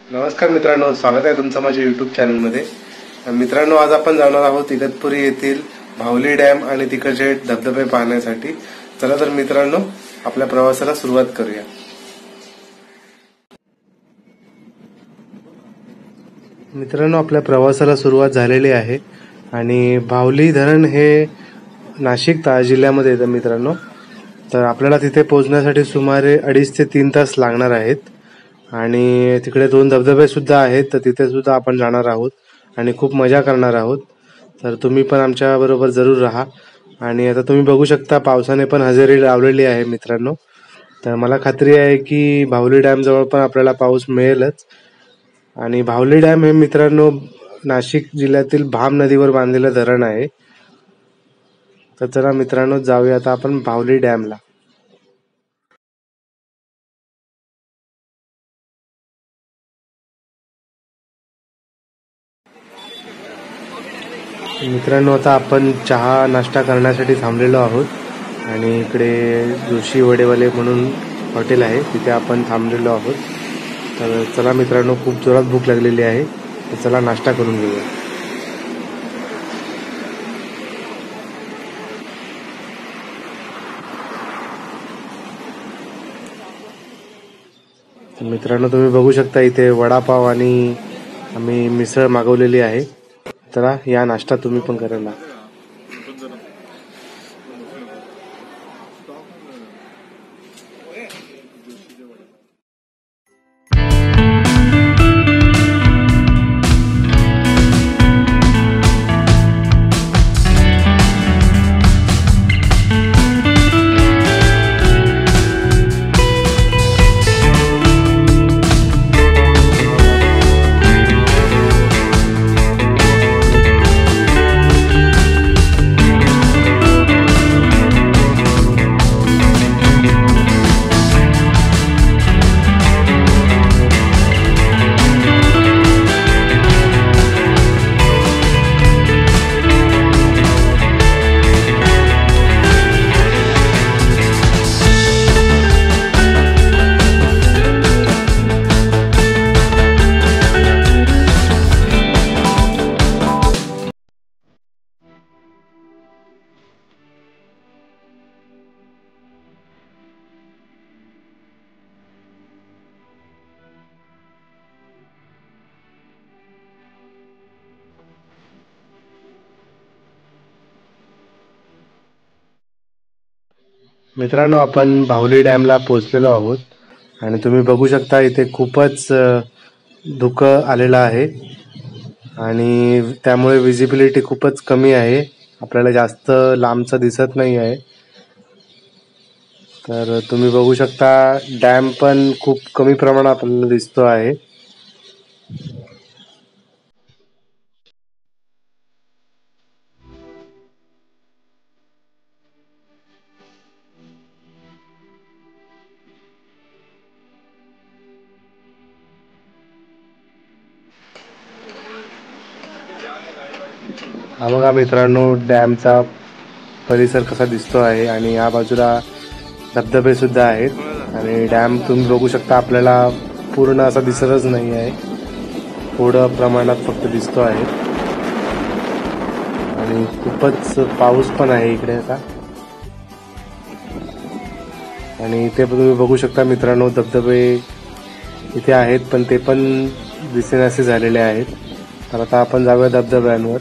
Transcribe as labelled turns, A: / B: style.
A: नमस्कार मित्रांनो, स्वागत आहे तुमचं माझ्या युट्यूब चॅनलमध्ये. मित्रांनो, आज आपण जाणार आहोत इगतपुरी येथील भावली डॅम आणि तिकडचे धबधबे पाहण्यासाठी. चला तर मित्रांनो, आपल्या प्रवासाला सुरुवात करूया. मित्रांनो, आपल्या प्रवासाला सुरुवात झालेली आहे आणि भावली धरण हे नाशिक जिल्ह्यामध्ये येतं मित्रांनो. तर आपल्याला तिथे पोहोचण्यासाठी सुमारे 2.5 ते 3 तास लागणार आहेत आणि तिकडे 2 धबधबे सुद्धा आहेत, तर तिथे सुद्धा आपण जाणार आहोत आणि खूप मजा करणार आहोत. तर तुम्ही पण आमच्या बरोबर जरूर राहा. आणि आता तुम्ही बघू शकता, पावसाने पण हजेरी लावलेली आहे मित्रांनो. तर मला खात्री आहे की भावली डॅम जवळ पण आपल्याला पाऊस मिळेलच. आणि भावली डॅम हे मित्रांनो नाशिक जिल्ह्यातील भाम नदीवर बांधलेलं धरण आहे. तर चला मित्रांनो, जाऊया आता आपण भावली डॅमला. मित्रांनो, आता आपण चहा नाश्ता करण्यासाठी थांबलेलो आहोत आणि इकडे जोशी वडेवाले म्हणून हॉटेल आहे, तिथे आपण थांबलेलो आहोत. तर चला मित्रांनो, खूप जोरात भूक लागलेली आहे, तर चला नाश्ता करून घेऊया. मित्रांनो, तुम्ही बघू शकता इथे वडापाव आणि आम्ही मिसळ मागवलेली आहे. चला या नाश्ता तुम्ही पण करायला. मित्रांनो, आपण भावली डॅमला पोहोचलेलो आहोत आणि तुम्ही बघू शकता इथे खूपच धुकं आलेलं आहे आणि त्यामुळे विजिबिलिटी खूपच कमी आहे, आपल्याला जास्त लांबचं दिसत नाही आहे. तर तुम्ही बघू शकता, डॅम पण खूप कमी प्रमाणात आपल्याला दिसतो आहे. हा बघा मित्रांनो, डॅमचा परिसर कसा दिसतो आहे आणि या बाजूला धबधबे सुद्धा आहेत आणि डॅम तुम्ही बघू शकता, आपल्याला पूर्ण असा दिसतच नाही आहे, थोडं प्रमाणात फक्त दिसतो आहे. आणि खूपच पाऊस पण आहे इकडे आता. आणि इथे तुम्ही बघू शकता मित्रांनो, धबधबे इथे आहेत पण ते पण दिसेनासे झालेले आहेत. तर आता आपण जाऊया धबधब्यांवर.